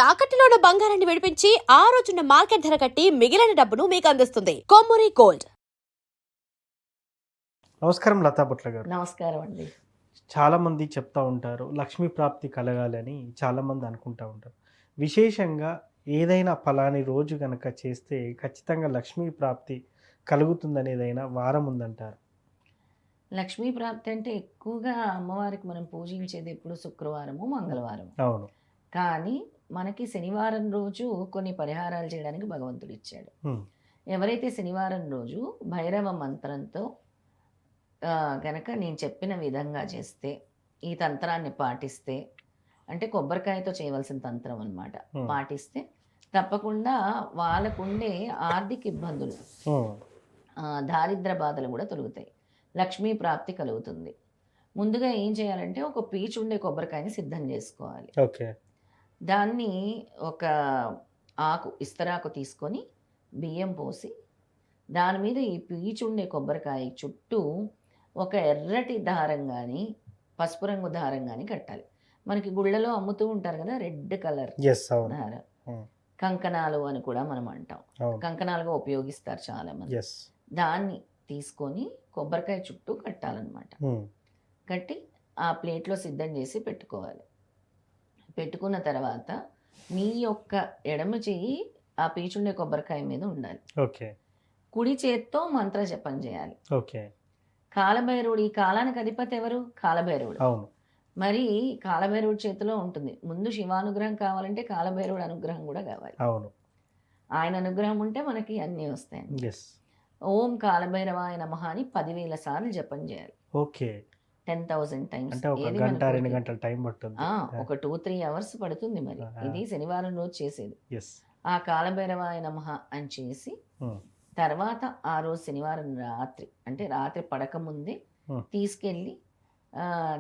తాకట్టులో ఉన్న బంగారాన్ని విడిపించి ఆ రోజున్న మార్కెట్ ధర కట్టి మిగిలిన డబ్బును మీకు అందిస్తుంది కొమ్మూరి గోల్డ్. నమస్కారం లతా బుట్ల గారు. నమస్కారం అండి. చాలా మంది చెప్తా ఉంటారు లక్ష్మీ ప్రాప్తి కలగాలని చాలా మంది అనుకుంటా ఉంటారు. విశేషంగా ఏదైనా ఫలాని రోజు గనక చేస్తే ఖచ్చితంగా లక్ష్మీ ప్రాప్తి కలుగుతుందని ఏదైనా వారం ఉందంటారు. లక్ష్మీ ప్రాప్తి అంటే ఎక్కువగా అమ్మవారికి మనం పూజించేది ఎప్పుడు శుక్రవారము, మంగళవారం. అవును. కానీ మనకి శనివారం రోజు కొన్ని పరిహారాలు చేయడానికి భగవంతుడు ఇచ్చాడు. ఎవరైతే శనివారం రోజు భైరవ మంత్రంతో గనక నేను చెప్పిన విధంగా చేస్తే, ఈ తంత్రాన్ని పాటిస్తే, అంటే కొబ్బరికాయతో చేయవలసిన తంత్రం అన్నమాట, పాటిస్తే తప్పకుండా వాళ్ళకుండే ఆర్థిక ఇబ్బందులు, దారిద్ర బాధలు కూడా తొలుగుతాయి, లక్ష్మీ ప్రాప్తి కలుగుతుంది. ముందుగా ఏం చేయాలంటే ఒక పీచు ఉండే కొబ్బరికాయని సిద్ధం చేసుకోవాలి. ఓకే. దాన్ని ఒక ఇస్తరాకు తీసుకొని బియ్యం పోసి దాని మీద ఈ పీచు ఉండే కొబ్బరికాయ చుట్టూ ఒక ఎర్రటి దారం కానీ పసుపు రంగు దారం కానీ కట్టాలి. మనకి గుళ్ళలో అమ్ముతూ ఉంటారు కదా రెడ్ కలర్ దారం, కంకణాలు అని కూడా మనం అంటాం, కంకణాలుగా ఉపయోగిస్తారు చాలా మంది. దాన్ని తీసుకొని కొబ్బరికాయ చుట్టూ కట్టాలన్నమాట. కట్టి ఆ ప్లేట్లో సిద్ధం చేసి పెట్టుకోవాలి. పెట్టుకున్న తర్వాత మీ యొక్క ఎడమ చెయ్యి ఆ పీచుండే కొబ్బరికాయ మీద ఉండాలి. ఓకే. కుడి చేత్తో మంత్ర జపం చేయాలి. ఓకే. కాలభైరవుడు, ఈ కాలానికి అధిపతి ఎవరు? కాలభైరవుడు. అవును. మరి కాలభైరవుడి చేతిలో ఉంటుంది. ముందు శివానుగ్రహం కావాలంటే కాలభైరవుడు అనుగ్రహం కూడా కావాలి. అవును. ఆయన అనుగ్రహం ఉంటే మనకి అన్నీ వస్తాయి. ఓం కాలభైరవాయ నమః అని 10,000 సార్లు జపం చేయాలి. ఓకే. 10,000 టైమ్స్. అంటే ఒక గంట 2 గంటల టైం పడుతుంది. ఒక 2-3 అవర్స్ పడుతుంది. మరి ఇది శనివారం రోజు చేసేది. ఆ కాలభైరవాయ నమః అని చేసి తర్వాత ఆ రోజు శనివారం రాత్రి, అంటే రాత్రి పడక ముందే తీసుకెళ్ళి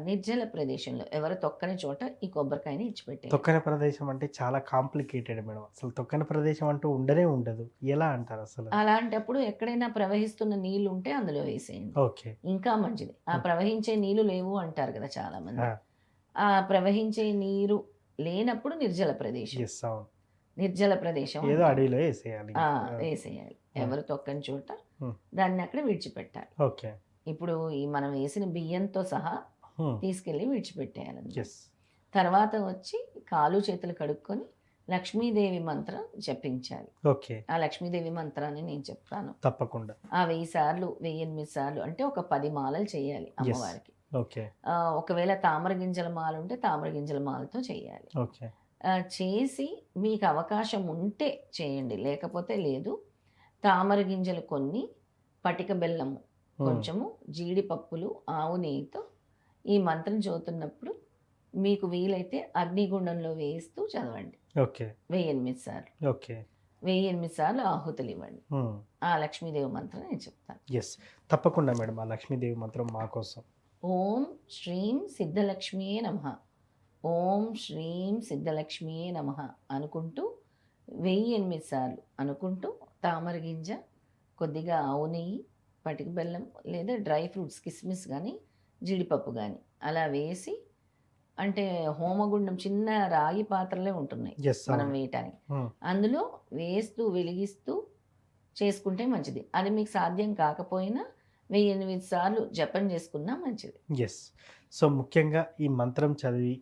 నిర్జల ప్రదేశంలో ఎవరు తొక్కని చోట ఈ కొబ్బరికాయని ఇచ్చిపెట్టారు. తొక్కని ప్రదేశం అంటే చాలా కాంప్లికేటెడ్ మేడం. అసలు తొక్కని ప్రదేశం అంటూ ఉండనే ఉండదు. ఎలా అంటారు అసలు? అలాంటప్పుడు ఎక్కడైనా ప్రవహిస్తున్న నీళ్లు ఉంటే అందులో వేసేయండి. ఓకే. ఇంకా మంచిది. ఆ ప్రవహించే నీళ్లు లేవు అంటారు కదా చాలా మంది. ఆ ప్రవహించే నీరు లేనప్పుడు నిర్జల ప్రదేశం, నిర్జల ప్రదేశం ఏదో అడవిలో వేసేయాలి. వేసేయాలి. ఎవరు తొక్కని చోట దాన్ని అక్కడ విడిచిపెట్టాలి. ఓకే. ఇప్పుడు ఈ మనం వేసిన బియ్యంతో సహా తీసుకెళ్ళి విడిచిపెట్టేయాలి. తర్వాత వచ్చి కాలు చేతులు కడుక్కొని లక్ష్మీదేవి మంత్రం జపించాలి. ఓకే. ఆ లక్ష్మీదేవి మంత్రాన్ని నేను చెప్తాను తప్పకుండా. ఆ 1000 సార్లు 1008 సార్లు అంటే ఒక 10 మాలలు చేయాలి అమ్మవారికి. ఓకే. ఒకవేళ తామర గింజల మాల ఉంటే తామర గింజల మాలతో చేయాలి. ఓకే. చేసి మీకు అవకాశం ఉంటే చేయండి, లేకపోతే లేదు. తామర గింజలు కొన్ని, పటిక బెల్లము కొంచెము, జీడిపప్పులు, ఆవు నెయ్యితో ఈ మంత్రం చదువుతున్నప్పుడు మీకు వీలైతే అగ్నిగుండంలో వేస్తూ చదవండి. ఓకే. 1008 సార్లు. ఓకే. 1008 సార్లు ఆహుతులు ఇవ్వండి. ఆ లక్ష్మీదేవి మంత్రం నేను చెప్తాను. తప్పకుండా మేడం. ఆ లక్ష్మీదేవి మంత్రం మా కోసం. ఓం శ్రీం సిద్ధలక్ష్మియే నమః, ఓం శ్రీం సిద్ధలక్ష్మియే నమః అనుకుంటూ 1008 సార్లు అనుకుంటూ తామర గింజ, కొద్దిగా ఆవు నెయ్యి, పటిక బెల్లం లేదా డ్రై ఫ్రూట్స్ కిస్మిస్ కానీ జీడిపప్పు కానీ అలా వేసి, అంటే హోమగుండం చిన్న రాగి పాత్రలే ఉంటున్నాయి మనం వేయటానికి, అందులో వేస్తూ వెలిగిస్తూ చేసుకుంటే మంచిది. అది మీకు సాధ్యం కాకపోయినా 1008 సార్లు జపం చేసుకున్నా మంచిది. సో ముఖ్యంగా ఈ మంత్రం చదివి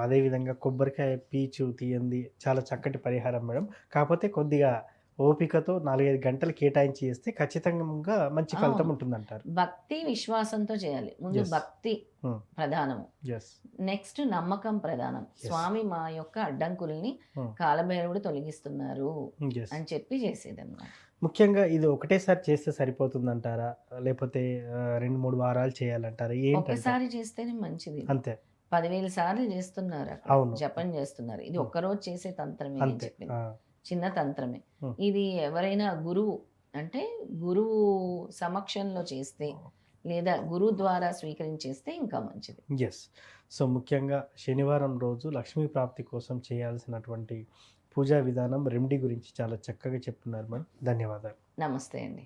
అదేవిధంగా కొబ్బరికాయ పీచు తీయంది చాలా చక్కటి పరిహారం మేడం. కాకపోతే కొద్దిగా ఓపికతో 4-5 గంటలు కేటాయించి చేస్తే ఖచ్చితంగా మంచి ఫలితం ఉంటుందంటారు. భక్తి విశ్వాసంతో చేయాలి. ముందు భక్తి ప్రధానము, నెక్స్ట్ నమ్మకం ప్రధానం. స్వామి మా యొక్క అడ్డంకుల్ని కాలభైరవుడు తొలగిస్తున్నారు అని చెప్పి చేసేదన్నమాట. ముఖ్యంగా ఇది ఒకటేసారి చేస్తే సరిపోతుందంటారా, లేకపోతే 2-3 వారాలు చేయాలంటారా? ఒకసారి చేస్తేనే మంచిది. అంతే. 10,000 సార్లు చేస్తున్నారు, జపం చేస్తున్నారు. ఇది ఒక్కరోజు చేసే తంత్రమే, చెప్పింది చిన్న తంత్రమే. ఇది ఎవరైనా గురువు, అంటే గురువు సమక్షంలో చేస్తే లేదా గురువు ద్వారా స్వీకరించేస్తే ఇంకా మంచిది. సో ముఖ్యంగా శనివారం రోజు లక్ష్మీ ప్రాప్తి కోసం చేయాల్సినటువంటి పూజా విధానం, రెమెడీ గురించి చాలా చక్కగా చెప్తున్నారు మేడం. ధన్యవాదాలు. నమస్తే అండి.